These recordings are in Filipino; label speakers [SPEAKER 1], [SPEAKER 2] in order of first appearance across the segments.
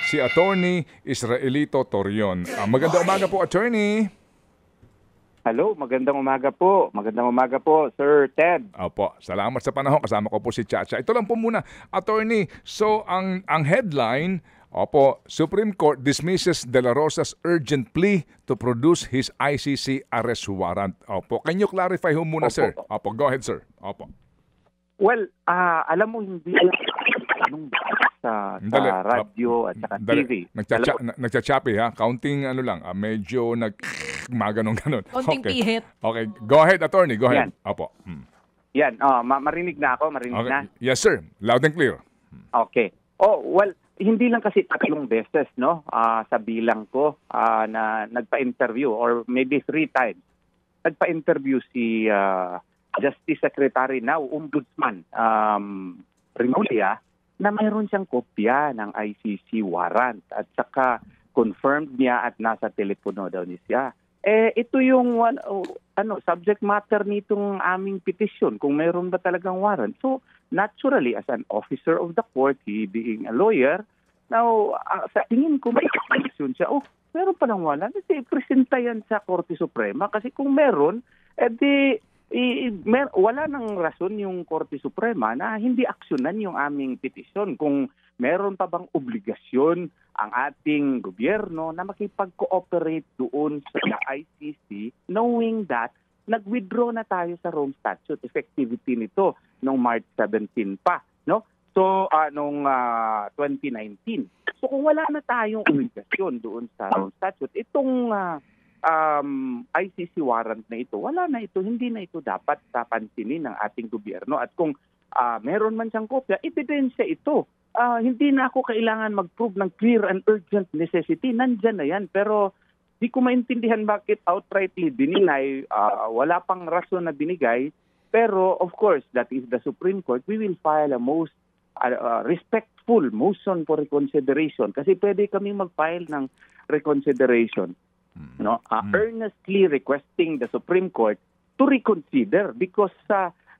[SPEAKER 1] si Attorney Israelito Torion. Magandang umaga po, Attorney.
[SPEAKER 2] Hello, magandang umaga po. Magandang umaga po, Sir Ted.
[SPEAKER 1] Opo, salamat sa panahon. Kasama ko po si Chacha. Ito lang po muna, Attorney. So, ang headline, opo, Supreme Court dismisses De La Rosa's urgent plea to produce his ICC arrest warrant. Opo, can you clarify ho muna,
[SPEAKER 2] Opo.
[SPEAKER 1] sir? Opo, go ahead, sir. Opo.
[SPEAKER 2] Well, alam mo, hindi anong sa
[SPEAKER 1] Dali.
[SPEAKER 2] radyo at saka TV.
[SPEAKER 1] Nagchachapi ha. Counting ano lang, medyo maganon-ganon.
[SPEAKER 3] Konting pihit.
[SPEAKER 1] Okay, go ahead, Attorney. Go ahead.
[SPEAKER 2] Yan.
[SPEAKER 1] Opo.
[SPEAKER 2] Yan, marinig na ako, marinig
[SPEAKER 1] Okay.
[SPEAKER 2] na.
[SPEAKER 1] Yes, sir. Loud and clear.
[SPEAKER 2] Okay. Oh, well, hindi lang kasi 3 beses, no? Sa bilang ko na nagpa-interview or maybe 3 times. Nagpa-interview si Justice Secretary now, Ombudsman Rimulya, na mayroon siyang kopya ng ICC warrant at saka confirmed niya at nasa telepono daw niya. Ito yung subject matter nitong aming petition, kung mayroon ba talagang warrant. So, naturally, as an officer of the court, he being a lawyer, now, sa tingin ko, may petition siya. Meron pa lang warrant. Kasi presenta yan sa Korte Suprema. Kasi kung meron, wala nang rason yung Korte Suprema na hindi aksyonan yung aming petisyon. Kung meron pa bang obligasyon ang ating gobyerno na makipag-cooperate doon sa ICC, knowing that nag-withdraw na tayo sa Rome Statute, effectivity nito noong March 17 pa, no? So, noong 2019. So, kung wala na tayong obligasyon doon sa Rome Statute, itong ICC warrant na ito, wala na ito, hindi na ito dapat pansinin ng ating gobyerno. At kung meron man siyang kopya, ebidensya ito. Hindi na ako kailangan mag-prove ng clear and urgent necessity. Nandyan na yan. Pero di ko maintindihan bakit outrightly dininay. Wala pang rason na binigay. Pero of course, that is the Supreme Court. We will file a most respectful motion for reconsideration. Kasi pwede kami mag-file ng reconsideration. No, earnestly requesting the Supreme Court to reconsider because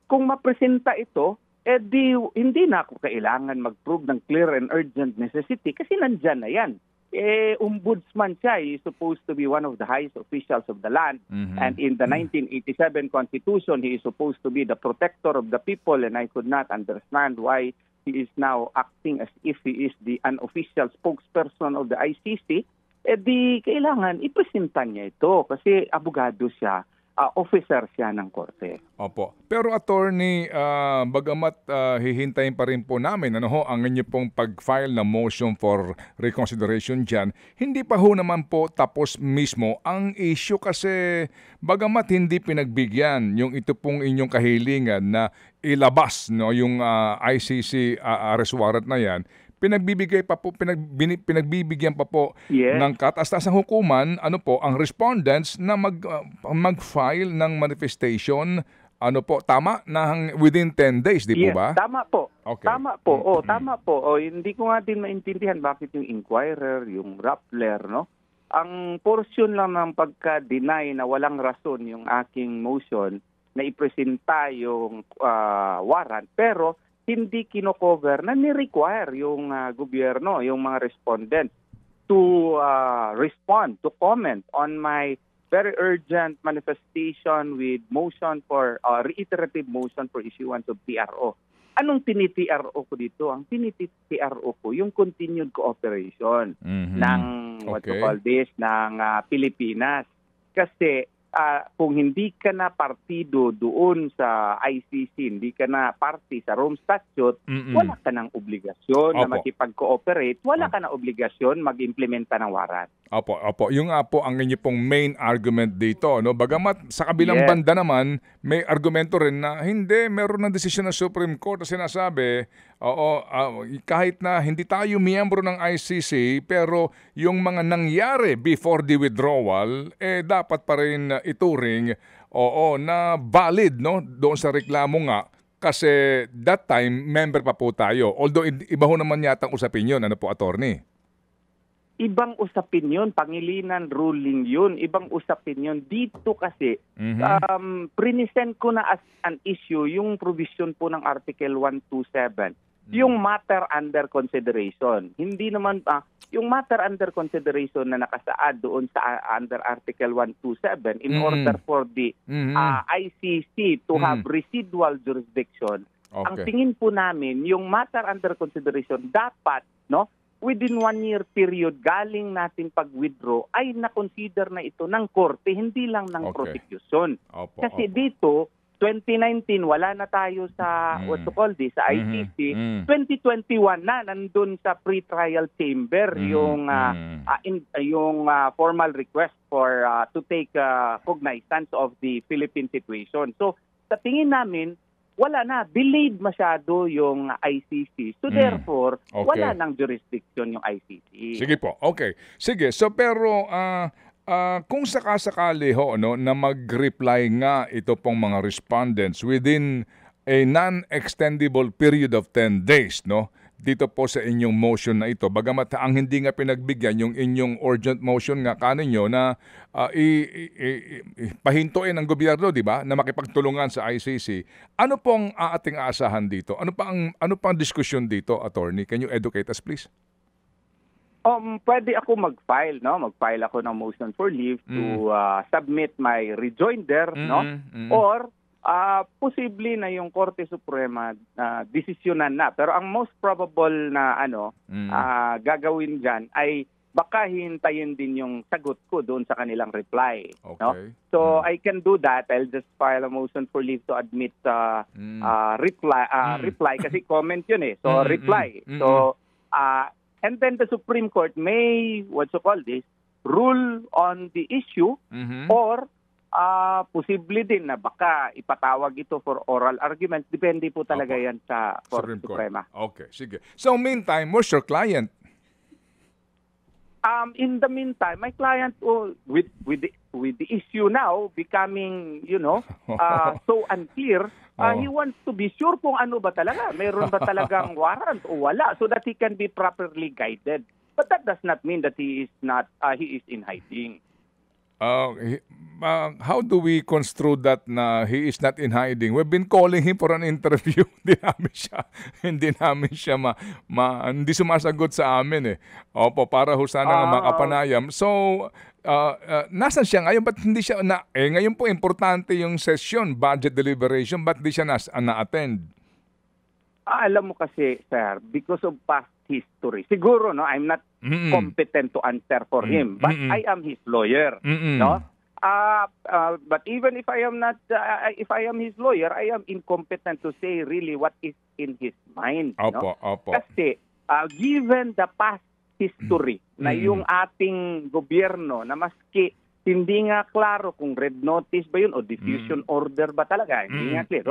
[SPEAKER 2] kung mapresenta ito, hindi na ako kailangan mag-prove ng clear and urgent necessity kasi nandyan na yan. Ombudsman siya, he is supposed to be one of the highest officials of the land, and in the 1987 Constitution, he is supposed to be the protector of the people, and I could not understand why he is now acting as if he is the unofficial spokesperson of the ICC. Di kailangan ipresenta niya ito kasi abogado siya, officer siya ng korte.
[SPEAKER 1] Opo. Pero Attorney, bagamat hihintayin pa rin po namin ang inyo pong pag-file na motion for reconsideration dyan, hindi pa ho naman po tapos mismo ang issue kasi bagamat hindi pinagbigyan yung ito pong inyong kahilingan na ilabas yung ICC arrest warrant na yan, pinagbibigyan pa po ng kataas-taasang hukuman ang respondents na mag-file ng manifestation tama na within 10 days, di po ba?
[SPEAKER 2] Tama po.
[SPEAKER 1] Okay.
[SPEAKER 2] Tama po. Tama po. Hindi ko nga din maintindihan bakit yung inquirer, yung rappler, no? Ang portion lang ng pagka-deny na walang rason yung aking motion na ipresenta yung warrant, pero hindi kino-cover na ni-require yung gobyerno, yung mga respondents to respond, to comment on my very urgent manifestation with motion for reiterative motion for issuance of TRO. Anong tini-TRO ko dito? Ang tini-TRO ko yung continued cooperation ng ng Pilipinas. Kasi kung hindi ka na partido doon sa ICC, hindi ka na party sa Rome Statute, wala ka ng obligasyon na makipag-cooperate, wala ka na obligasyon mag-implementa ng warrant.
[SPEAKER 1] Opo. Yung nga po ang inyo pong main argument dito, no? Bagamat sa kabilang banda naman, may argumento rin na hindi, meron ng desisyon ng Supreme Court na sinasabi, kahit na hindi tayo miyembro ng ICC, pero yung mga nangyari before the withdrawal, dapat pa rin ituring, na valid, no? Doon sa reklamo nga, kasi that time, member pa po tayo. Although, iba ho naman yata ang usapin yun, Attorney?
[SPEAKER 2] Ibang usapin yun, pangilinan ruling yun, ibang usapin yun. Dito kasi, prinisent ko na as an issue yung provision po ng Article 127 yung matter under consideration. Hindi naman yung matter under consideration na nakasaad doon sa under Article 127 in order for the ICC to have residual jurisdiction. Ang tingin po namin, yung matter under consideration dapat, no, within 1 year period galing natin pag-withdraw ay na-consider na ito ng korte, hindi lang ng prosecution. Kasi dito 2019 wala na tayo sa sa ICC. 2021 na nandun sa pre-trial chamber yung formal request for to take cognizance of the Philippine situation. So sa tingin namin wala na, delayed masyado yung ICC. So therefore, wala nang jurisdiction yung ICC.
[SPEAKER 1] Sige po. Okay. Sige. So pero kung sakasakali no, na mag-reply nga ito pong mga respondents within a non-extendable period of 10 days, no, dito po sa inyong motion na ito, bagamat ang hindi nga pinagbigyan yung inyong urgent motion nga kaninyo na pahintuin ng gobyerno, di ba, na makipagtulungan sa ICC, ano pong ating aasahan dito? Ano pa ang diskusyon dito, attorney? Can you educate us, please?
[SPEAKER 2] Pwede ako mag-file, no? Mag-file ako ng motion for leave to submit my rejoinder, no? Or posible na yung Korte Suprema desisyonan na. Pero ang most probable na gagawin diyan ay baka hintayin din yung sagot ko doon sa kanilang reply, no? So I can do that. I'll just file a motion for leave to admit reply kasi comment yun eh. So reply. So and then the Supreme Court may, rule on the issue or posible din na baka ipatawag ito for oral argument. Depende po talaga yan sa Korte Suprema.
[SPEAKER 1] Okay, sige. So meantime, where's your client?
[SPEAKER 2] In the meantime, my client with the issue now becoming, so unclear, he wants to be sure kung ano ba talaga. Meron ba talagang warrant o wala so that he can be properly guided. But that does not mean that he is in hiding.
[SPEAKER 1] How do we construe that na he is not in hiding? We've been calling him for an interview. Hindi namin siya hindi sumasagot sa amin eh. Opo, para ho sana nga makapanayam. So, nasan siya ngayon? Ba't hindi siya ngayon po importante yung session, budget deliberation, ba't di siya na-attend?
[SPEAKER 2] Alam mo kasi, sir, because of past history. Siguro, no, I'm not competent to answer for him, but I am his lawyer, no? But even if I am not, if I am his lawyer, I am incompetent to say really what is in his mind, no? Kasi given the past history na yung ating gobyerno na maski hindi nga klaro kung red notice ba yun o diffusion order ba talaga, hindi nga clear,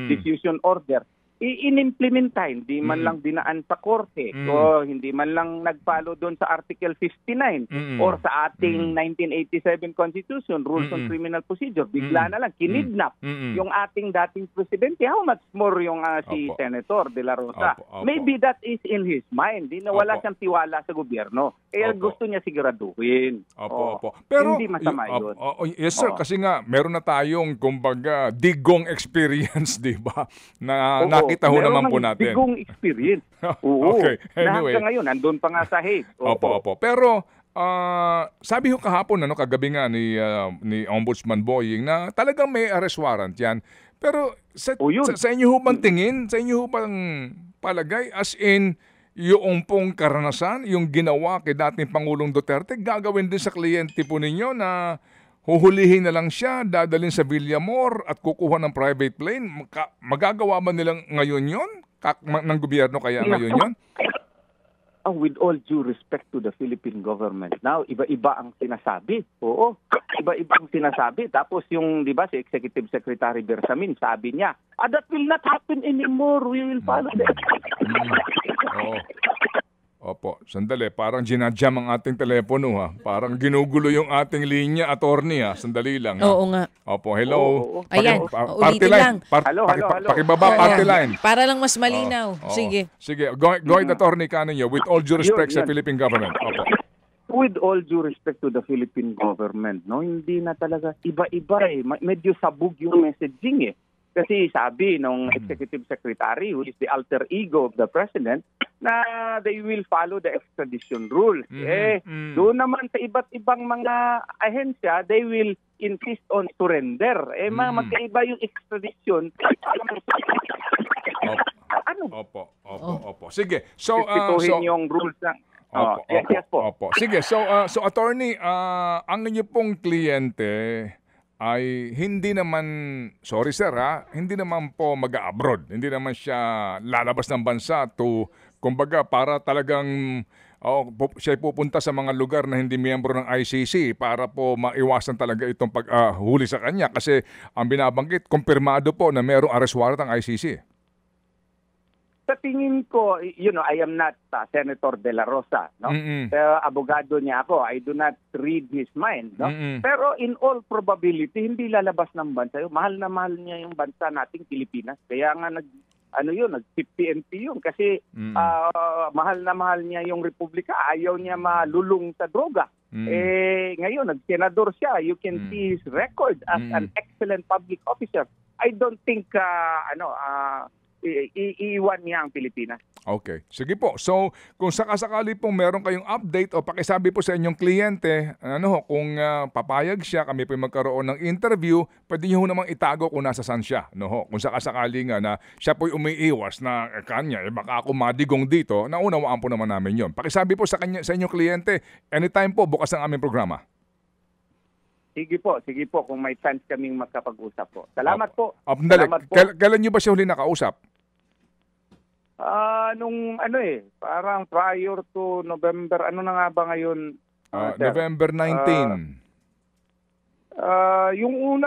[SPEAKER 2] diffusion order. In-implementa, hindi man lang dinaan sa korte o hindi man lang nag-follow doon sa Article 59 or sa ating 1987 Constitution, Rules on Criminal Procedure. Bigla na lang, kinidnap yung ating dating presidente. How much more yung si Senator De La Rosa? Maybe that is in his mind. Di nawala siyang tiwala sa gobyerno. Gusto niya siguraduhin.
[SPEAKER 1] Pero,
[SPEAKER 2] hindi masama yun.
[SPEAKER 1] Yes sir, kasi nga meron na tayong kumbaga digong experience, di ba? Na nakita ho naman po natin.
[SPEAKER 2] Digong experience. Oo.
[SPEAKER 1] Okay. Anyway.
[SPEAKER 2] Hanggang ngayon, nandun pa nga sa Hague.
[SPEAKER 1] Opo. Pero, sabi ho kahapon, kagabi nga ni Ombudsman Boying na talagang may arrest warrant yan. Pero sa inyo ho bang tingin, sa inyo ho bang palagay, as in, yung pong karanasan, yung ginawa kay dating Pangulong Duterte, gagawin din sa kliyente po ninyo na huhulihin na lang siya, dadalhin sa Villamor at kukuha ng private plane? Magagawa ba nilang ngayon yun? Ng gobyerno kaya ngayon yun?
[SPEAKER 2] With all due respect to the Philippine government, now, iba-iba ang sinasabi. Oo, iba-iba ang sinasabi. Tapos yung, di ba, si Executive Secretary Bersamin, sabi niya, that will not happen anymore. We will follow that.
[SPEAKER 1] Oo. Opo, sandali. Parang ginadjam ang ating telepono ha. Parang ginugulo yung ating linya, attorney ha. Sandali lang ha.
[SPEAKER 3] Oo nga.
[SPEAKER 1] Opo, hello.
[SPEAKER 3] Ayan,
[SPEAKER 1] party
[SPEAKER 3] ulitin lang.
[SPEAKER 2] Hello.
[SPEAKER 1] Pakibaba party line.
[SPEAKER 3] Para lang mas malinaw. Sige.
[SPEAKER 1] Sige, go ahead attorney kaninyo with all due respect sa Philippine government. Opo.
[SPEAKER 2] With all due respect to the Philippine government, no, hindi na talaga iba-iba eh. Medyo sabog yung messaging eh. Kasi sabi nung executive secretary, who is the alter ego of the president, na they will follow the extradition rules. Doon naman sa iba't ibang mga ahensya, they will insist on surrender. Magkaiba yung extradition.
[SPEAKER 1] Opo. Sige. So,
[SPEAKER 2] yung rules ng...
[SPEAKER 1] Opo. Sige. So attorney, ang inyo pong kliyente ay hindi naman, sorry sir hindi naman po mag-abroad. Hindi naman siya lalabas ng bansa kumbaga para talagang siya pupunta sa mga lugar na hindi miyembro ng ICC para po maiwasan talaga itong paghuli sa kanya. Kasi ang binabanggit, kumpirmado po na mayroong arrest warrant ang ICC.
[SPEAKER 2] Sa tingin ko, I am not Senator De La Rosa, no? Pero abogado niya ako. I do not read his mind, no? Pero in all probability, hindi lalabas ng bansa. Mahal na mahal niya yung bansa nating Pilipinas. Kaya nga nag-50-50 yun. Kasi mahal na mahal niya yung Republika. Ayaw niya malulong sa droga. Ngayon, nag-senador siya. You can see his record as an excellent public officer. I don't think, iiwan niya ang Pilipinas.
[SPEAKER 1] Okay. Sige po. So, kung sakasakali pong meron kayong update o pakisabi po sa inyong kliyente, kung papayag siya, kami po magkaroon ng interview, pwede niyo namang itago kung nasa saan siya. Kung sakasakali nga na siya po'y umiiwas na kanya, baka ako madigong dito, naunawaan po naman namin yon. Pakisabi po sa inyong kliyente, anytime po, bukas ang aming programa.
[SPEAKER 2] Sige po. Kung may chance kaming magkapag-usap po. Salamat po.
[SPEAKER 1] Kailan niyo ba siya huli nakausap?
[SPEAKER 2] Parang prior to November, ano na nga ba ngayon?
[SPEAKER 1] November 19.
[SPEAKER 2] Yung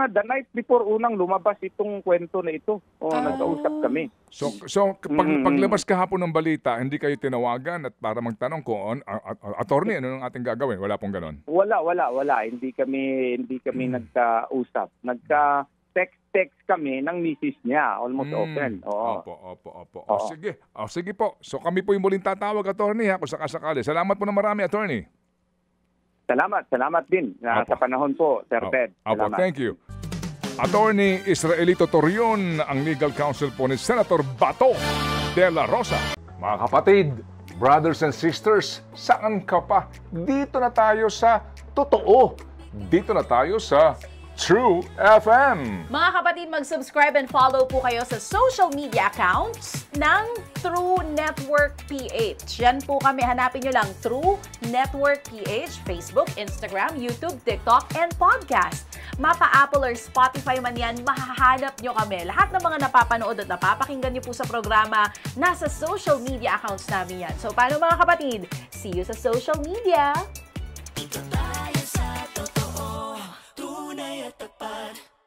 [SPEAKER 2] the night before unang lumabas itong kwento na ito. Nagkausap kami.
[SPEAKER 1] So paglabas kahapon ng balita, hindi kayo tinawagan at para magtanong kung attorney, ano ang ating gagawin? Wala pong ganon?
[SPEAKER 2] Wala. Hindi kami nagkausap. Text kami ng misis niya, almost open.
[SPEAKER 1] Opo. Sige po. So kami po yung muling tatawag, attorney, kung sakasakali. Salamat po na marami, attorney. Salamat din sa panahon po, Sir Ted.
[SPEAKER 2] Salamat.
[SPEAKER 1] Thank you. Attorney Israelito Torion, ang legal counsel po ni Senator Bato de la Rosa. Mga kapatid, brothers and sisters, saan ka pa? Dito na tayo sa totoo. Dito na tayo sa True FM.
[SPEAKER 3] Mga kapatid, mag-subscribe and follow po kayo sa social media accounts ng True Network PH. Yan po kami. Hanapin nyo lang True Network PH, Facebook, Instagram, YouTube, TikTok, and podcast. Mapa Apple or Spotify man yan, mahahanap nyo kami. Lahat ng mga napapanood at napapakinggan nyo po sa programa, nasa social media accounts namin yan. So, paano mga kapatid? See you sa social media!